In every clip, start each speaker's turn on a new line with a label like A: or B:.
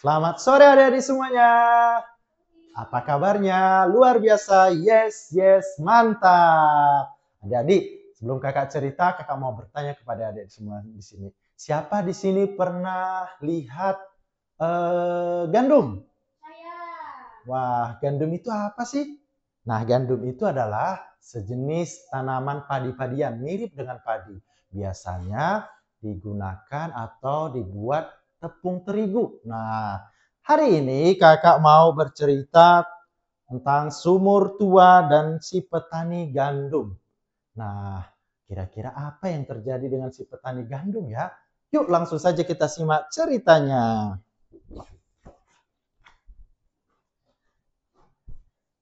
A: Selamat sore adik-adik semuanya. Apa kabarnya? Luar biasa. Yes, mantap. Adik-adik, sebelum kakak cerita, kakak mau bertanya kepada adik semua di sini. Siapa di sini pernah lihat gandum?
B: Saya.
A: Wah, gandum itu apa sih? Nah, gandum itu adalah sejenis tanaman padi-padian, mirip dengan padi. Biasanya digunakan atau dibuat tepung terigu. Nah, hari ini kakak mau bercerita tentang sumur tua dan si petani gandum. Nah, kira-kira apa yang terjadi dengan si petani gandum ya? Yuk langsung saja kita simak ceritanya.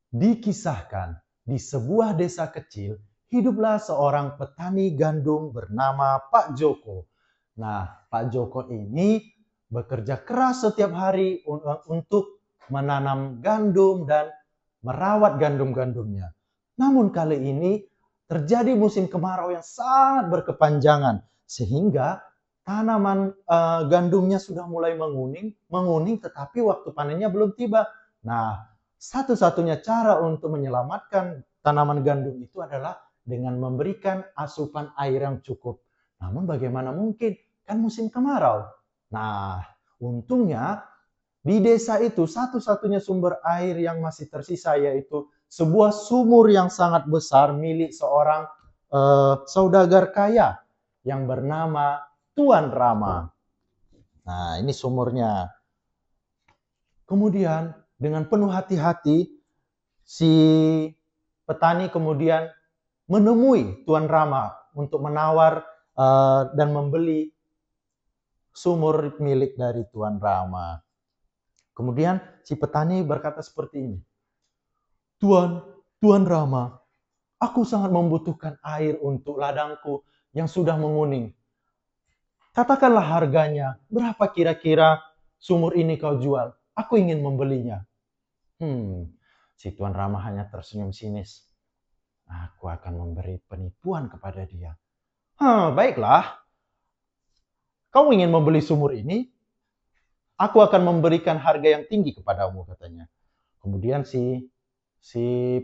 A: Dikisahkan, di sebuah desa kecil, hiduplah seorang petani gandum bernama Pak Joko. Nah, Pak Joko ini bekerja keras setiap hari untuk menanam gandum dan merawat gandum-gandumnya. Namun kali ini terjadi musim kemarau yang sangat berkepanjangan, sehingga tanaman gandumnya sudah mulai menguning, tetapi waktu panennya belum tiba. Nah, satu-satunya cara untuk menyelamatkan tanaman gandum itu adalah dengan memberikan asupan air yang cukup. Namun bagaimana mungkin? Kan musim kemarau. Nah, untungnya di desa itu satu-satunya sumber air yang masih tersisa yaitu sebuah sumur yang sangat besar milik seorang saudagar kaya yang bernama Tuan Rama. Nah, ini sumurnya. Kemudian dengan penuh hati-hati, si petani kemudian menemui Tuan Rama untuk menawar dan membeli sumur milik dari Tuan Rama. Kemudian si petani berkata seperti ini, Tuan Rama, aku sangat membutuhkan air untuk ladangku yang sudah menguning. Katakanlah harganya, berapa kira-kira sumur ini kau jual? Aku ingin membelinya. Si Tuan Rama hanya tersenyum sinis. Aku akan memberi penipuan kepada dia. Baiklah. Kau ingin membeli sumur ini? Aku akan memberikan harga yang tinggi kepadamu, katanya. Kemudian si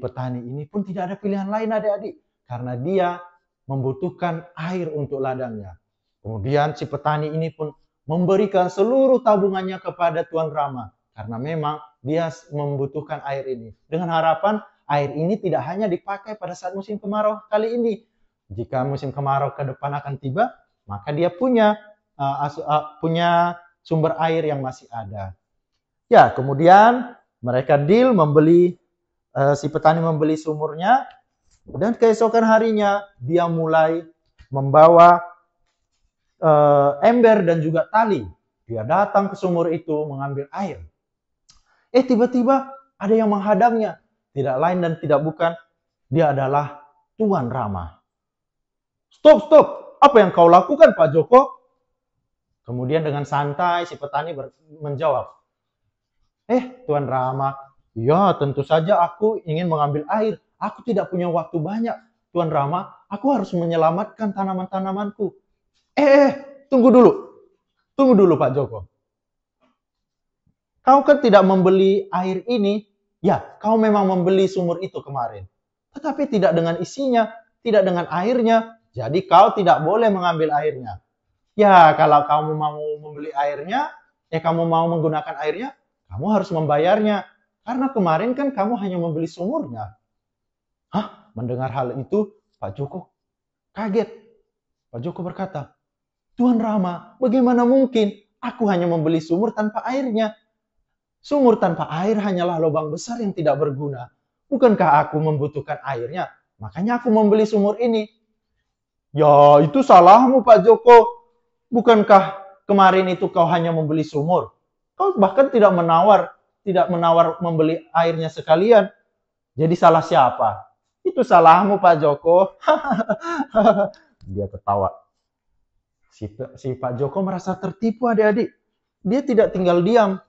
A: petani ini pun tidak ada pilihan lain adik-adik. Karena dia membutuhkan air untuk ladangnya. Kemudian si petani ini pun memberikan seluruh tabungannya kepada Tuan Rama. Karena memang dia membutuhkan air ini. Dengan harapan air ini tidak hanya dipakai pada saat musim kemarau kali ini. Jika musim kemarau ke depan akan tiba, maka dia punya sumber air yang masih ada. Ya, kemudian mereka deal membeli, si petani membeli sumurnya, dan keesokan harinya dia mulai membawa ember dan juga tali. Dia datang ke sumur itu mengambil air. Tiba-tiba ada yang menghadangnya. Tidak lain dan tidak bukan, dia adalah Tuan Rama. Stop, apa yang kau lakukan Pak Joko? Kemudian dengan santai si petani menjawab, Tuan Rama, ya tentu saja aku ingin mengambil air. Aku tidak punya waktu banyak. Tuan Rama, aku harus menyelamatkan tanaman-tanamanku. Tunggu dulu Pak Joko. Kau kan tidak membeli air ini. Ya, kau memang membeli sumur itu kemarin. Tetapi tidak dengan isinya, tidak dengan airnya. Jadi kau tidak boleh mengambil airnya. Ya, kalau kamu mau membeli airnya, kamu mau menggunakan airnya, kamu harus membayarnya. Karena kemarin kan kamu hanya membeli sumurnya. Mendengar hal itu, Pak Joko kaget. Pak Joko berkata, Tuan Rama, bagaimana mungkin aku hanya membeli sumur tanpa airnya? Sumur tanpa air hanyalah lubang besar yang tidak berguna. Bukankah aku membutuhkan airnya? Makanya aku membeli sumur ini. Ya, itu salahmu Pak Joko. Bukankah kemarin itu kau hanya membeli sumur? Kau bahkan tidak menawar membeli airnya sekalian. Jadi salah siapa? Itu salahmu Pak Joko. Dia ketawa. Si Pak Joko merasa tertipu adik-adik. Dia tidak tinggal diam.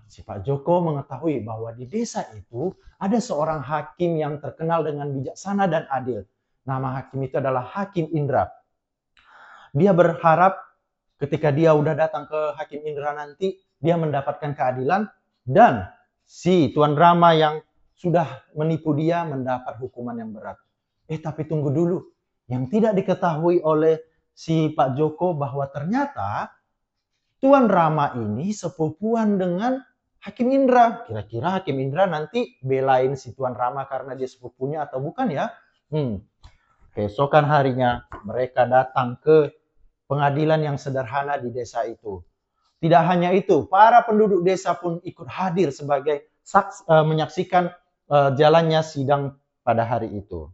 A: Si Pak Joko mengetahui bahwa di desa itu ada seorang hakim yang terkenal dengan bijaksana dan adil. Nama hakim itu adalah Hakim Indra. Dia berharap ketika dia udah datang ke Hakim Indra nanti, dia mendapatkan keadilan dan si Tuan Rama yang sudah menipu dia mendapat hukuman yang berat. Tapi tunggu dulu. Yang tidak diketahui oleh si Pak Joko bahwa ternyata Tuan Rama ini sepupuan dengan Hakim Indra. Kira-kira Hakim Indra nanti belain si Tuan Rama karena dia sepupunya atau bukan ya? Keesokan harinya mereka datang ke pengadilan yang sederhana di desa itu. Tidak hanya itu, para penduduk desa pun ikut hadir sebagai menyaksikan jalannya sidang pada hari itu.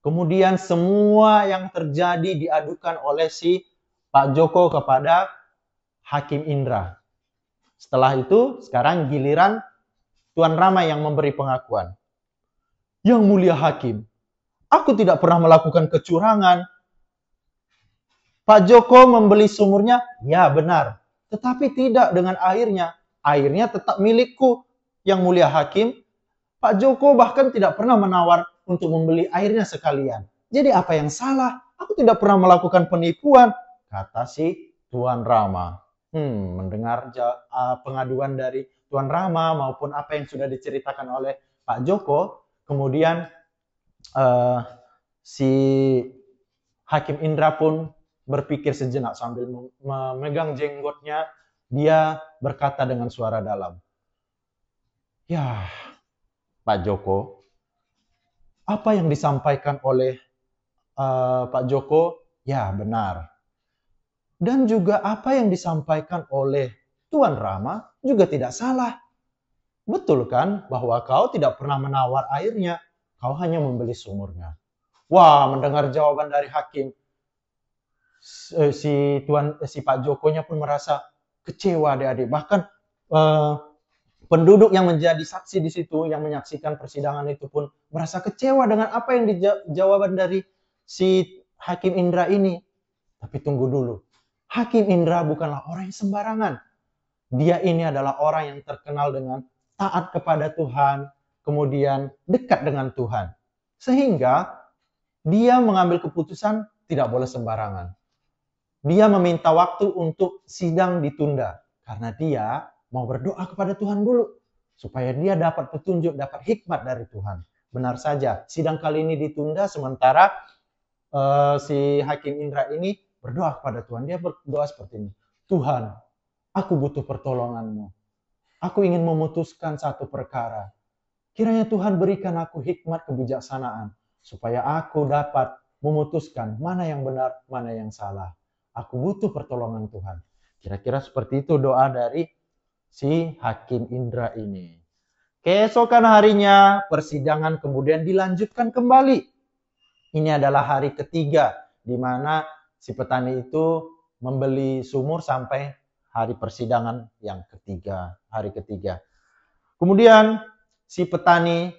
A: Kemudian semua yang terjadi diadukan oleh si Pak Joko kepada Hakim Indra. Setelah itu, sekarang giliran Tuan Rama yang memberi pengakuan. Yang mulia Hakim, aku tidak pernah melakukan kecurangan. Pak Joko membeli sumurnya, ya benar. Tetapi tidak dengan airnya. Airnya tetap milikku. Yang mulia Hakim, Pak Joko bahkan tidak pernah menawar untuk membeli airnya sekalian. Jadi apa yang salah? Aku tidak pernah melakukan penipuan, kata si Tuan Rama. Mendengar pengaduan dari Tuan Rama maupun apa yang sudah diceritakan oleh Pak Joko, kemudian si Hakim Indra pun berpikir sejenak sambil memegang jenggotnya. Dia berkata dengan suara dalam, ya Pak Joko, apa yang disampaikan oleh Pak Joko, ya benar. Dan juga apa yang disampaikan oleh Tuan Rama juga tidak salah. Betul kan bahwa kau tidak pernah menawar airnya, kau hanya membeli sumurnya. Wah, mendengar jawaban dari Hakim, si Pak Jokonya pun merasa kecewa adik-adik. Bahkan penduduk yang menjadi saksi di situ, yang menyaksikan persidangan itu pun merasa kecewa dengan apa yang jawaban dari si Hakim Indra ini. Tapi tunggu dulu, Hakim Indra bukanlah orang yang sembarangan. Dia ini adalah orang yang terkenal dengan taat kepada Tuhan, kemudian dekat dengan Tuhan. Sehingga dia mengambil keputusan tidak boleh sembarangan. Dia meminta waktu untuk sidang ditunda karena dia mau berdoa kepada Tuhan dulu supaya dia dapat petunjuk, dapat hikmat dari Tuhan. Benar saja, sidang kali ini ditunda sementara si Hakim Indra ini berdoa kepada Tuhan. Dia berdoa seperti ini, Tuhan, aku butuh pertolongan-Mu. Aku ingin memutuskan satu perkara. Kiranya Tuhan berikan aku hikmat kebijaksanaan supaya aku dapat memutuskan mana yang benar, mana yang salah. Aku butuh pertolongan Tuhan. Kira-kira seperti itu doa dari si Hakim Indra ini. Keesokan harinya persidangan kemudian dilanjutkan kembali. Ini adalah hari ketiga di mana si petani itu membeli sumur sampai hari persidangan yang ketiga, hari ketiga. Kemudian si petani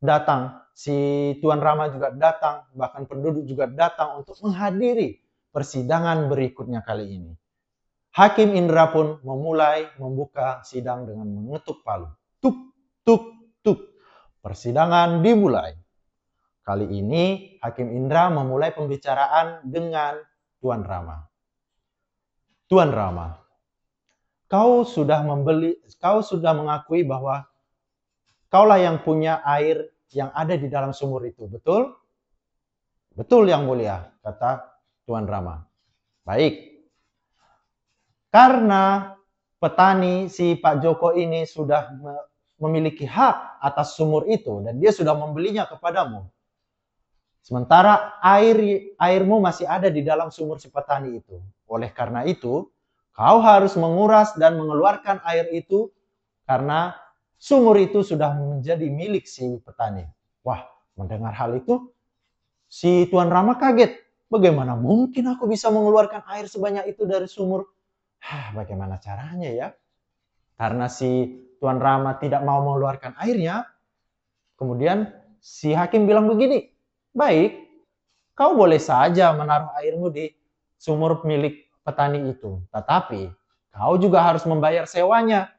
A: datang, si Tuan Rama juga datang, bahkan penduduk juga datang untuk menghadiri persidangan berikutnya kali ini. Hakim Indra pun memulai membuka sidang dengan mengetuk palu. Tuk, tuk, tuk. Persidangan dimulai. Kali ini Hakim Indra memulai pembicaraan dengan Tuan Rama. Tuan Rama, kau sudah mengakui bahwa kaulah yang punya air yang ada di dalam sumur itu, betul? Betul yang mulia, kata Tuan Rama. Baik. Karena petani si Pak Joko ini sudah memiliki hak atas sumur itu dan dia sudah membelinya kepadamu. Sementara airmu masih ada di dalam sumur si petani itu. Oleh karena itu, kau harus menguras dan mengeluarkan air itu karena sumur itu sudah menjadi milik si petani. Wah, mendengar hal itu, si Tuan Rama kaget. Bagaimana mungkin aku bisa mengeluarkan air sebanyak itu dari sumur? Bagaimana caranya ya? Karena si Tuan Rama tidak mau mengeluarkan airnya, kemudian si hakim bilang begini, baik, kau boleh saja menaruh airmu di sumur milik petani itu, tetapi kau juga harus membayar sewanya.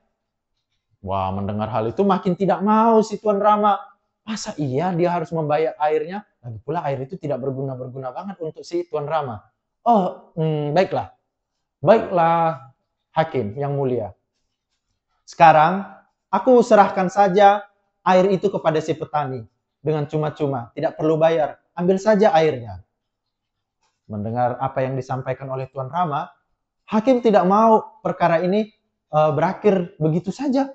A: Wah, mendengar hal itu makin tidak mau si Tuan Rama. Masa iya dia harus membayar airnya? Lagi pula air itu tidak berguna banget untuk si Tuan Rama. Oh, baiklah. Baiklah, hakim yang mulia. Sekarang, aku serahkan saja air itu kepada si petani. Dengan cuma-cuma, tidak perlu bayar. Ambil saja airnya. Mendengar apa yang disampaikan oleh Tuan Rama, hakim tidak mau perkara ini berakhir begitu saja.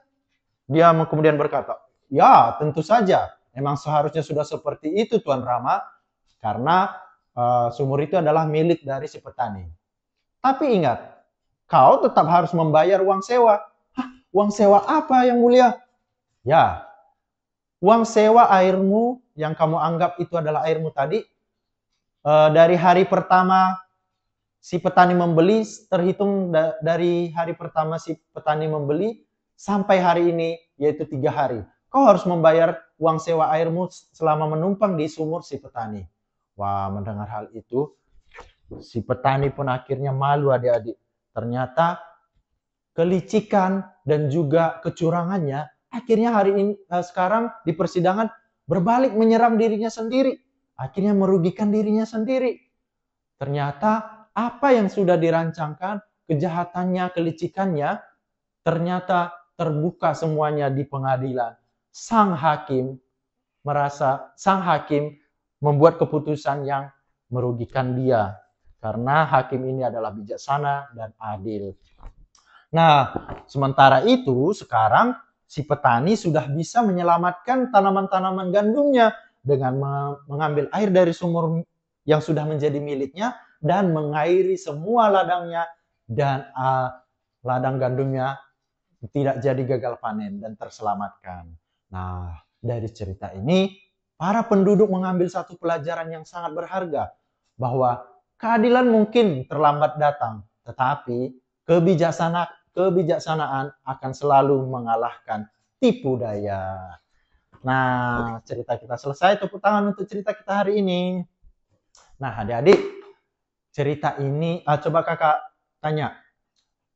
A: Dia kemudian berkata, ya tentu saja. Memang seharusnya sudah seperti itu Tuan Rama. Karena sumur itu adalah milik dari si petani. Tapi ingat, kau tetap harus membayar uang sewa. Hah, uang sewa apa yang mulia? Ya, uang sewa airmu yang kamu anggap itu adalah airmu tadi, dari hari pertama si petani membeli, terhitung dari hari pertama si petani membeli, sampai hari ini, yaitu 3 hari. Kau harus membayar uang sewa airmu selama menumpang di sumur si petani. Wah, mendengar hal itu, si petani pun akhirnya malu adik-adik. Ternyata kelicikan dan juga kecurangannya akhirnya hari ini sekarang di persidangan berbalik menyerang dirinya sendiri. Akhirnya merugikan dirinya sendiri. Ternyata apa yang sudah dirancangkan, kejahatannya, kelicikannya, ternyata terbuka semuanya di pengadilan. Sang hakim membuat keputusan yang merugikan dia. Karena hakim ini adalah bijaksana dan adil. Nah, sementara itu sekarang si petani sudah bisa menyelamatkan tanaman-tanaman gandumnya dengan mengambil air dari sumur yang sudah menjadi miliknya dan mengairi semua ladangnya, dan ladang gandumnya tidak jadi gagal panen dan terselamatkan. Nah, dari cerita ini para penduduk mengambil satu pelajaran yang sangat berharga, bahwa keadilan mungkin terlambat datang, tetapi kebijaksanaan akan selalu mengalahkan tipu daya. Nah, cerita kita selesai. Tepuk tangan untuk cerita kita hari ini. Nah, adik-adik, cerita ini, coba kakak tanya.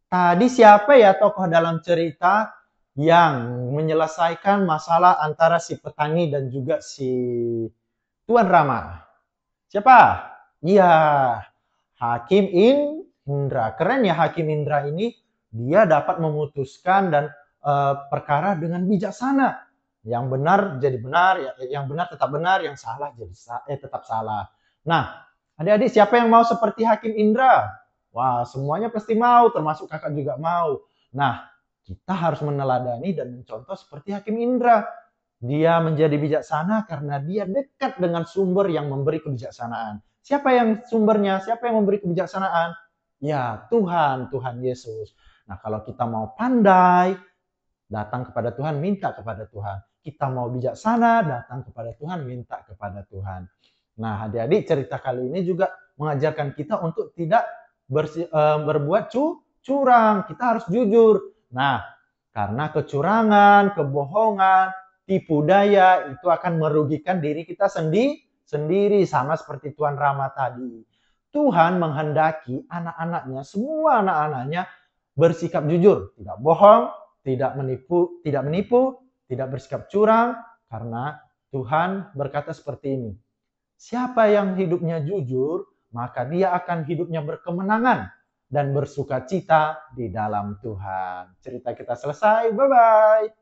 A: Tadi siapa ya tokoh dalam cerita yang menyelesaikan masalah antara si petani dan juga si Tuan Rama? Siapa? Iya, Hakim Indra. Keren ya Hakim Indra ini. Dia dapat memutuskan dan perkara dengan bijaksana. Yang benar jadi benar, yang benar tetap benar, yang salah jadi tetap salah. Nah, adik-adik siapa yang mau seperti Hakim Indra? Wah, semuanya pasti mau, termasuk kakak juga mau. Nah, kita harus meneladani dan mencontoh seperti Hakim Indra. Dia menjadi bijaksana karena dia dekat dengan sumber yang memberi kebijaksanaan. Siapa yang sumbernya? Siapa yang memberi kebijaksanaan? Ya, Tuhan Yesus. Nah, kalau kita mau pandai, datang kepada Tuhan, minta kepada Tuhan. Kita mau bijaksana, datang kepada Tuhan, minta kepada Tuhan. Nah, adik-adik, cerita kali ini juga mengajarkan kita untuk tidak berbuat curang. Kita harus jujur. Nah, karena kecurangan, kebohongan, tipu daya itu akan merugikan diri kita sendiri, sama seperti Tuan Rama tadi. Tuhan menghendaki anak-anaknya, semua anak-anaknya bersikap jujur, tidak bohong, tidak menipu, tidak bersikap curang, karena Tuhan berkata seperti ini. Siapa yang hidupnya jujur, maka dia akan hidupnya berkemenangan dan bersuka cita di dalam Tuhan. Cerita kita selesai. Bye-bye.